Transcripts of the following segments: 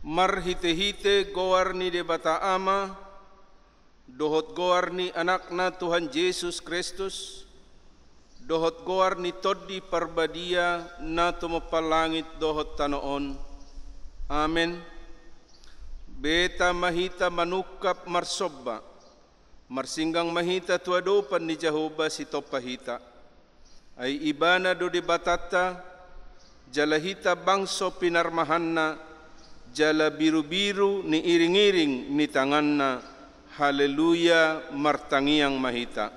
marhite-hite goarni de bata ama, dohot goarni anakna Tuhan Yesus Kristus, dohot goarni toddi parbadia na tumapalangit dohot tanoon. Amen. Beta mahita manukap marsobba, marsinggang mahita tuadopan ni Jehovah si topahita. Ay ibana do de batata, jalahita bangso pinarmahanna, jala biru-biru ni iring-iring ni tanganna. Haleluya martangiang mahita.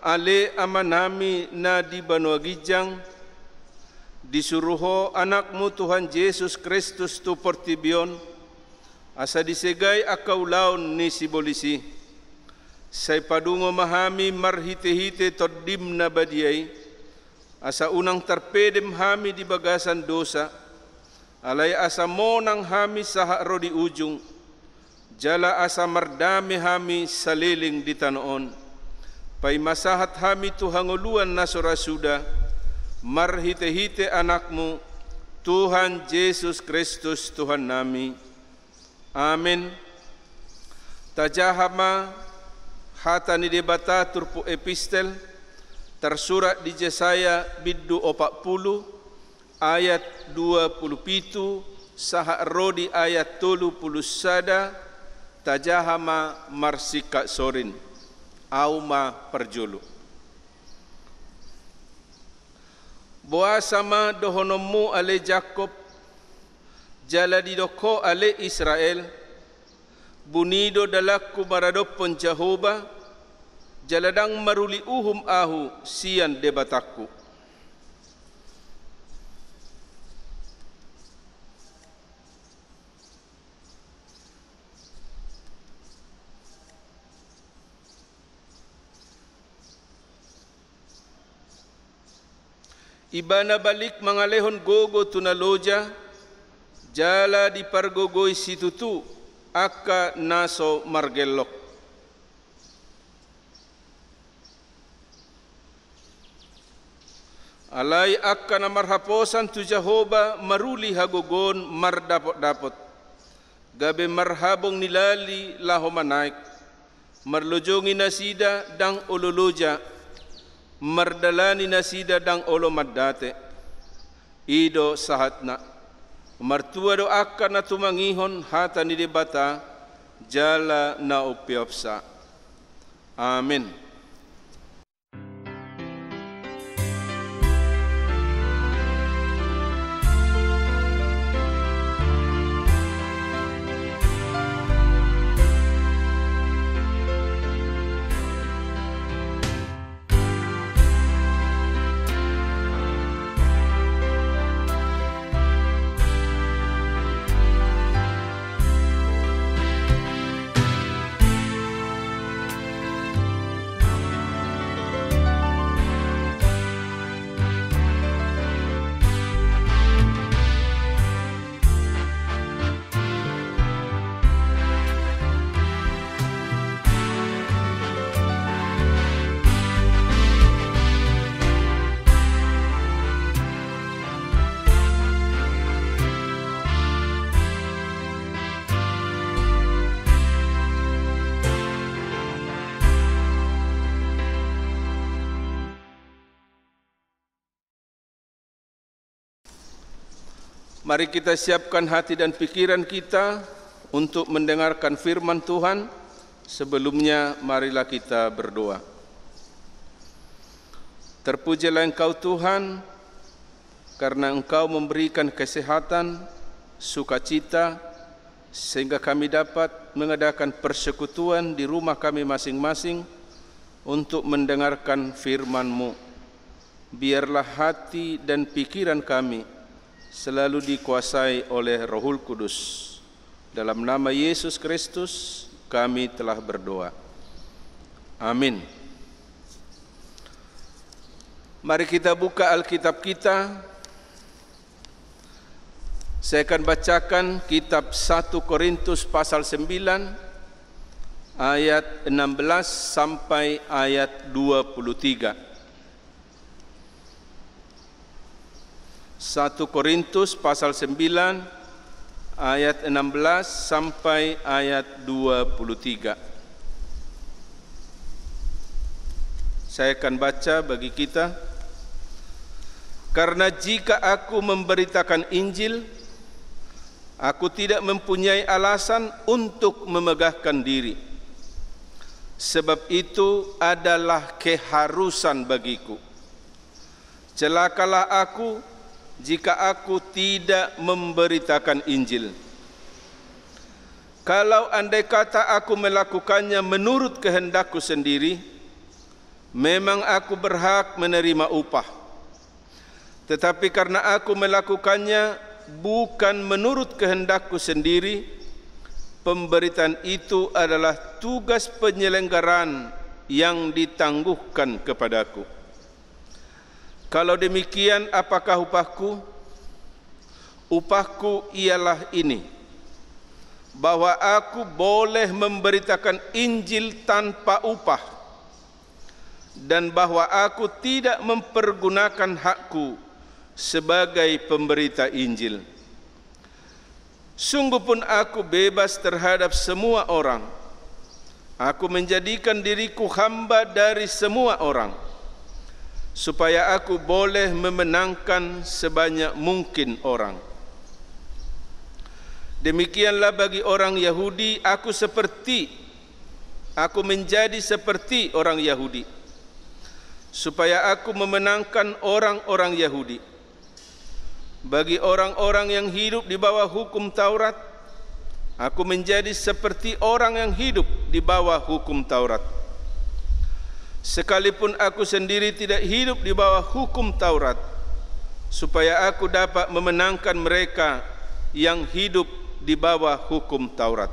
Ale amanami na di banuagijang, disuruho anakmu Tuhan Yesus Kristus tu portibion, asa disegay akaulaon ni sibolisi. Say padungo mahami marhite-hite toddim na badiyay, asa unang tarpedem hami di bagasan dosa, alay asa monang hami sa haro di ujung, jala asa mardami hami sa liling di tanoon. Pay masahat hami tu hanguluan na surasuda, marhite-hite anakmu, Tuhan Yesus Kristus Tuhan nami. Amen. Tajahama hata ni debata turpu epistel, tersurat di Yesaya biddu 40 ayat 27 saha rodi ayat 30 sada, tajahama marsika sorin auma perjulu. Boa sama dohonomu ale Jakob, jala didoko ale Israel, bunido dalakku maradopon Jehovah, jaladang maruli uhum ahu sian debatakku. Ibana balik mangalehon gogo tunaloja, jala di pargogoy situtu, aka naso margelok. Alay aka na marhaposan tu Jehovah maruli hagogon mardapot-dapot. Gabe marhabong nilali laho manaik, marlojongi nasida dang ololoja, mardalani nasida dang olo maddate. Ido sahatna, martua do akka na tumangihon hata ni debata, jala na upiopsa. Amen. Mari kita siapkan hati dan pikiran kita untuk mendengarkan firman Tuhan. Sebelumnya, marilah kita berdoa. Terpujilah Engkau Tuhan, karena Engkau memberikan kesehatan, sukacita, sehingga kami dapat mengadakan persekutuan di rumah kami masing-masing untuk mendengarkan firman-Mu. Biarlah hati dan pikiran kami selalu dikuasai oleh Rohul Kudus. Dalam nama Yesus Kristus kami telah berdoa. Amin. Mari kita buka Alkitab kita. Saya akan bacakan kitab 1 Korintus pasal 9 ayat 16 sampai ayat 23. 1 Korintus pasal 9 ayat 16 sampai ayat 23. Saya akan baca bagi kita. Karena jika aku memberitakan Injil, aku tidak mempunyai alasan untuk memegahkan diri. Sebab itu adalah keharusan bagiku. Celakalah aku jika aku tidak memberitakan Injil. Kalau andai kata aku melakukannya menurut kehendakku sendiri, memang aku berhak menerima upah. Tetapi karena aku melakukannya bukan menurut kehendakku sendiri, pemberitaan itu adalah tugas penyelenggaraan yang ditangguhkan kepadaku. Kalau demikian, apakah upahku? Upahku ialah ini, bahwa aku boleh memberitakan Injil tanpa upah, dan bahwa aku tidak mempergunakan hakku sebagai pemberita Injil. Sungguh pun aku bebas terhadap semua orang. Aku menjadikan diriku hamba dari semua orang, supaya aku boleh memenangkan sebanyak mungkin orang. Demikianlah bagi orang Yahudi, aku menjadi seperti orang Yahudi, supaya aku memenangkan orang-orang Yahudi. Bagi orang-orang yang hidup di bawah hukum Taurat, aku menjadi seperti orang yang hidup di bawah hukum Taurat. Sekalipun aku sendiri tidak hidup di bawah hukum Taurat, supaya aku dapat memenangkan mereka yang hidup di bawah hukum Taurat.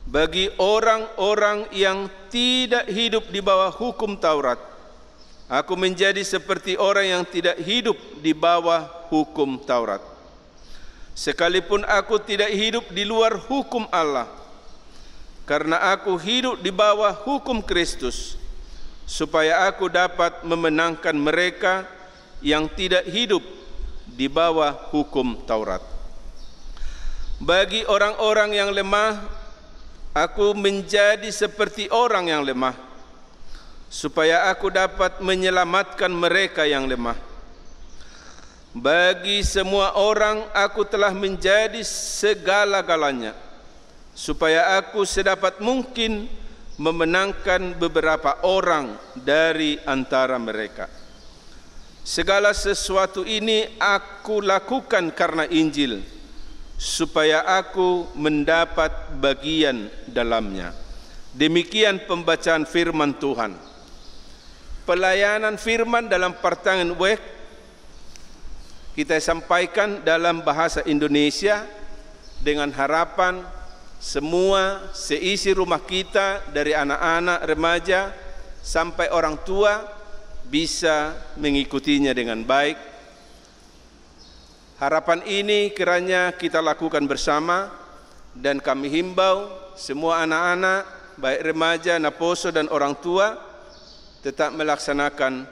Bagi orang-orang yang tidak hidup di bawah hukum Taurat, aku menjadi seperti orang yang tidak hidup di bawah hukum Taurat. Sekalipun aku tidak hidup di luar hukum Allah, karena aku hidup di bawah hukum Kristus, supaya aku dapat memenangkan mereka yang tidak hidup di bawah hukum Taurat. Bagi orang-orang yang lemah, aku menjadi seperti orang yang lemah, supaya aku dapat menyelamatkan mereka yang lemah. Bagi semua orang aku telah menjadi segala-galanya, supaya aku sedapat mungkin memenangkan beberapa orang dari antara mereka. Segala sesuatu ini aku lakukan karena Injil, supaya aku mendapat bagian dalamnya. Demikian pembacaan firman Tuhan. Pelayanan firman dalam pertengahan week kita sampaikan dalam bahasa Indonesia, dengan harapan semua seisi rumah kita, dari anak-anak, remaja sampai orang tua, bisa mengikutinya dengan baik. Harapan ini kiranya kita lakukan bersama, dan kami himbau semua anak-anak, baik remaja, naposo dan orang tua, tetap melaksanakan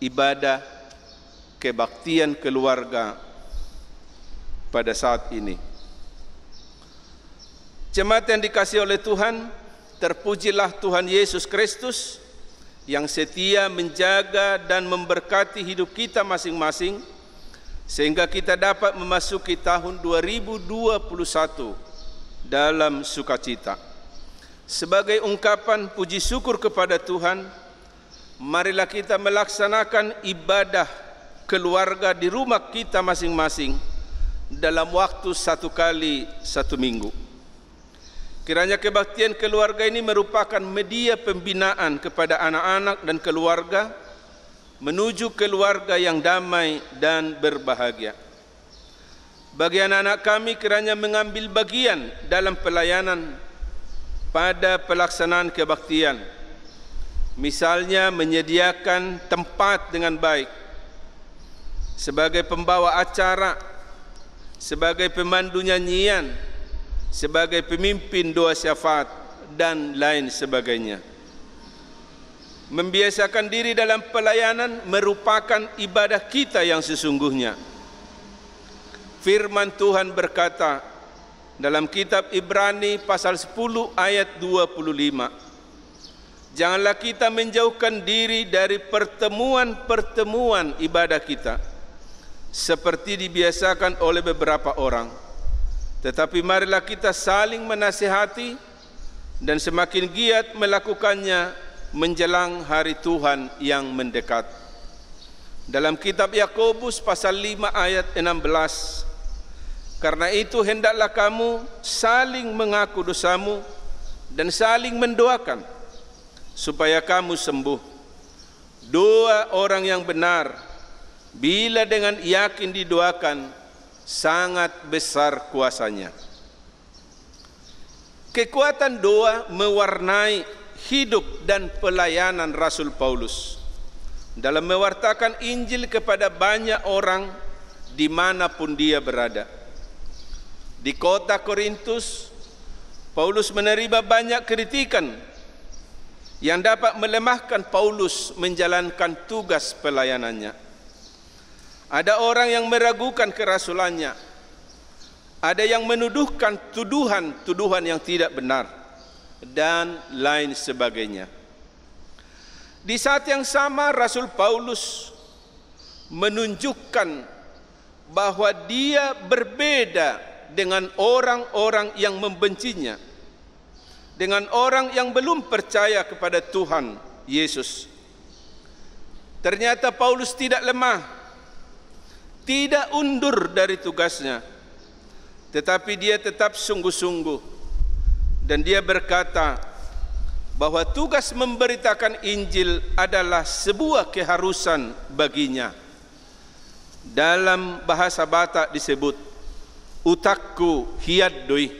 ibadah kebaktian keluarga pada saat ini. Jemaat yang dikasihi oleh Tuhan, terpujilah Tuhan Yesus Kristus yang setia menjaga dan memberkati hidup kita masing-masing, sehingga kita dapat memasuki tahun 2021 dalam sukacita. Sebagai ungkapan puji syukur kepada Tuhan, marilah kita melaksanakan ibadah keluarga di rumah kita masing-masing dalam waktu 1 kali 1 minggu. Kiranya kebaktian keluarga ini merupakan media pembinaan kepada anak-anak dan keluarga menuju keluarga yang damai dan berbahagia. Bagi anak-anak kami, kiranya mengambil bagian dalam pelayanan pada pelaksanaan kebaktian, misalnya menyediakan tempat dengan baik, sebagai pembawa acara, sebagai pemandu nyanyian, sebagai pemimpin doa syafaat, dan lain sebagainya. Membiasakan diri dalam pelayanan merupakan ibadah kita yang sesungguhnya. firman Tuhan berkata dalam kitab Ibrani pasal 10 ayat 25, janganlah kita menjauhkan diri dari pertemuan-pertemuan ibadah kita seperti dibiasakan oleh beberapa orang, tetapi marilah kita saling menasihati dan semakin giat melakukannya menjelang hari Tuhan yang mendekat. Dalam kitab Yakobus pasal 5 ayat 16, karena itu hendaklah kamu saling mengaku dosamu dan saling mendoakan supaya kamu sembuh. Doa orang yang benar bila dengan yakin didoakan sangat besar kuasanya. Kekuatan doa mewarnai hidup dan pelayanan Rasul Paulus dalam mewartakan Injil kepada banyak orang dimanapun dia berada. Di kota Korintus, Paulus menerima banyak kritikan yang dapat melemahkan Paulus menjalankan tugas pelayanannya. Ada orang yang meragukan kerasulannya, ada yang menuduhkan tuduhan yang tidak benar, dan lain sebagainya. Di saat yang sama, Rasul Paulus menunjukkan bahwa dia berbeda dengan orang-orang yang membencinya, dengan orang yang belum percaya kepada Tuhan Yesus. Ternyata Paulus tidak lemah, tidak undur dari tugasnya, tetapi dia tetap sungguh-sungguh, dan dia berkata bahwa tugas memberitakan Injil adalah sebuah keharusan baginya. Dalam bahasa Batak disebut utakku hiaddoi,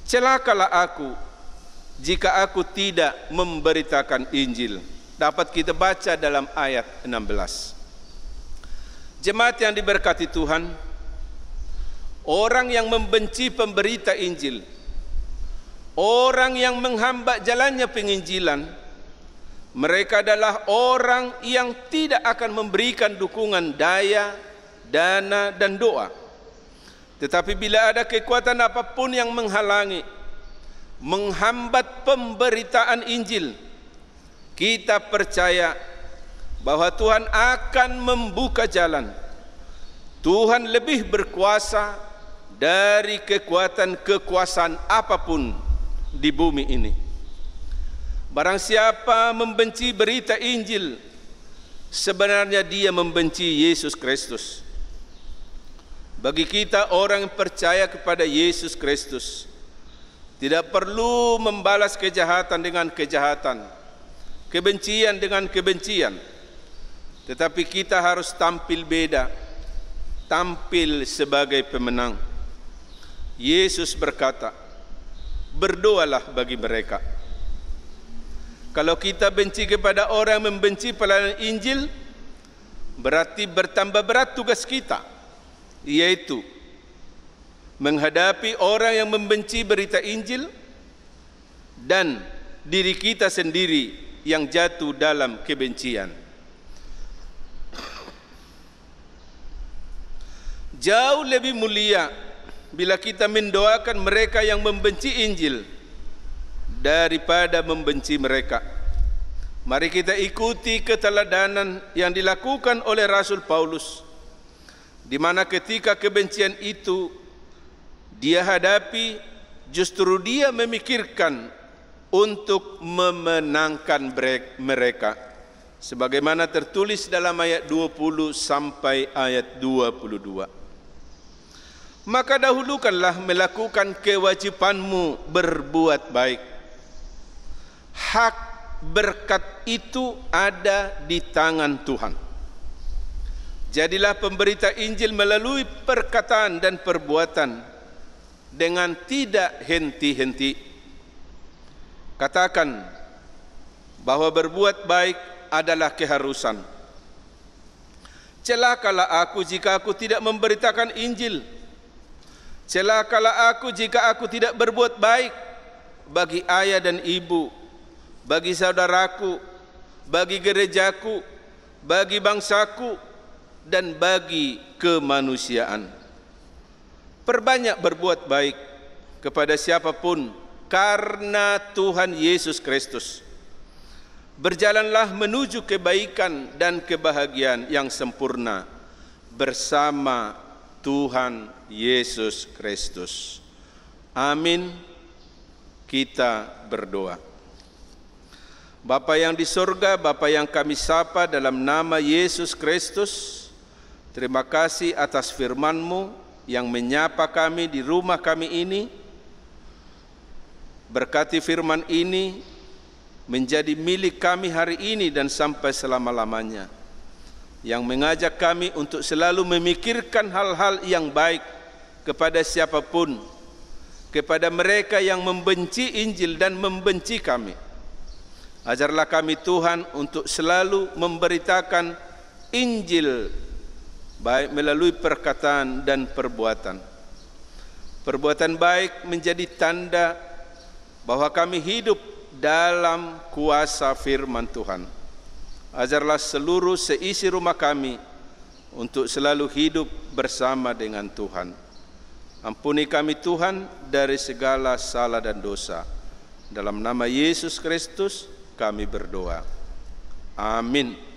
celakalah aku jika aku tidak memberitakan Injil. Dapat kita baca dalam ayat 16. Jemaat yang diberkati Tuhan, orang yang membenci pemberita Injil, orang yang menghambat jalannya penginjilan, mereka adalah orang yang tidak akan memberikan dukungan daya, dana, dan doa. Tetapi bila ada kekuatan apapun yang menghalangi, menghambat pemberitaan Injil, kita percaya bahwa Tuhan akan membuka jalan. Tuhan lebih berkuasa dari kekuasaan apapun di bumi ini. Barang siapa membenci berita Injil, sebenarnya dia membenci Yesus Kristus. Bagi kita orang yang percaya kepada Yesus Kristus, tidak perlu membalas kejahatan dengan kejahatan, kebencian dengan kebencian, tetapi kita harus tampil beda, tampil sebagai pemenang. Yesus berkata, berdoalah bagi mereka. Kalau kita benci kepada orang yang membenci pelayanan Injil, berarti bertambah berat tugas kita, yaitu menghadapi orang yang membenci berita Injil dan diri kita sendiri yang jatuh dalam kebencian. Jauh lebih mulia bila kita mendoakan mereka yang membenci Injil daripada membenci mereka. Mari kita ikuti keteladanan yang dilakukan oleh Rasul Paulus, di mana ketika kebencian itu dia hadapi, justru dia memikirkan untuk memenangkan mereka, sebagaimana tertulis dalam ayat 20 sampai ayat 22. Maka dahulukanlah melakukan kewajibanmu berbuat baik. Hak berkat itu ada di tangan Tuhan. Jadilah pemberita Injil melalui perkataan dan perbuatan dengan tidak henti-henti. Katakan bahwa berbuat baik adalah keharusan. Celakalah aku jika aku tidak memberitakan Injil. Celakalah aku jika aku tidak berbuat baik bagi ayah dan ibu, bagi saudaraku, bagi gerejaku, bagi bangsaku, dan bagi kemanusiaan. Perbanyak berbuat baik kepada siapapun karena Tuhan Yesus Kristus. Berjalanlah menuju kebaikan dan kebahagiaan yang sempurna bersama Tuhan Yesus Kristus. Amin. Kita berdoa. Bapa yang di sorga, Bapa yang kami sapa dalam nama Yesus Kristus, terima kasih atas firman-Mu yang menyapa kami di rumah kami ini. Berkati firman ini menjadi milik kami hari ini dan sampai selama-lamanya, yang mengajak kami untuk selalu memikirkan hal-hal yang baik kepada siapapun, kepada mereka yang membenci Injil dan membenci kami. Ajarlah kami Tuhan untuk selalu memberitakan Injil baik melalui perkataan dan perbuatan. Perbuatan baik menjadi tanda bahwa kami hidup dalam kuasa firman Tuhan. Ajarlah seluruh seisi rumah kami untuk selalu hidup bersama dengan Tuhan. Ampuni kami Tuhan dari segala salah dan dosa. Dalam nama Yesus Kristus kami berdoa. Amin.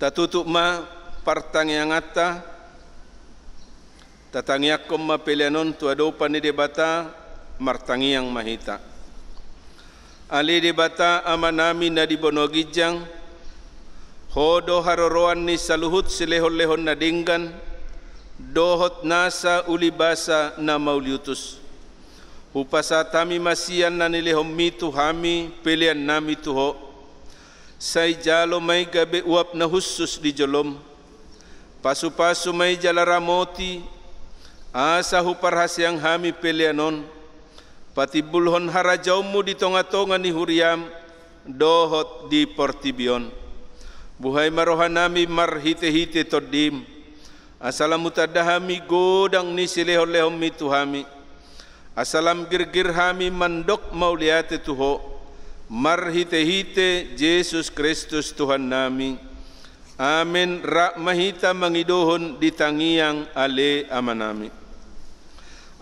Tatutuk ma partangangata tatangyakom mapelianon tuadopan ni debata martangiang mahita. Ali debata amanami na di bonogijang hodo haroroan ni saluhut silehon-lehon na dinggan dohot nasa ulibasa na mauliutus. Upasa tami masian na nilehom mitu hami pilihan nami tuho. Say jalo may gabi uap na husus di jolom. Pasu-pasu may jalaramoti asa huparhasyang hami pilihanon. Pati bulhon harajaw mo di tonga-tonga ni Huriam dohot di Portibion. Buhay marohan nami marhite-hite todim. Asalam mutadahami godang ni silehon-lehon mitu hami. Asalam girgir hami mandok mauliate tuho. Marhite-hite Jesus Kristus Tuhan nami. Amin. Ra mahita mangidohon di tangiang ale amanami.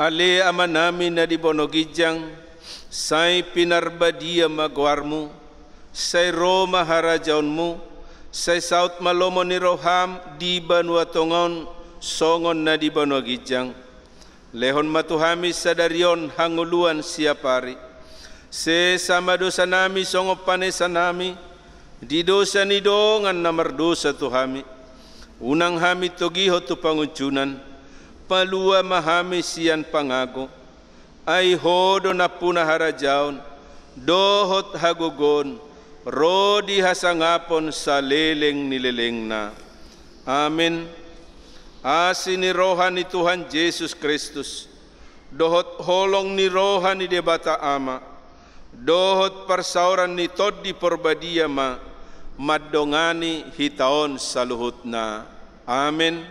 Ale amanami na di bonogijang say pinarbadia magwarmu. Say Roma harajaunmu. Say South Malomo ni Roham di Banuatongon songon na di bonogijang. Lehon matuhami sadarion hanguluan siapari. Se sama dosa nami songopane sanami. Di dosa ni dongan na mardosa tuhami. Unang hami togiho tu panguncunan. Palua mahami sian pangago. Ay hodo na puna harajaon. Dohot hagugon. Rodi hasangapon sa leleng nileleng na. Amin. Asin ni rohan ni Tuhan Jesus Kristus. Dohot holong ni rohan ni debata ama. Dohot persauran ni Tod di Porbadia ma. Madongani hitaon saluhut na. Amin.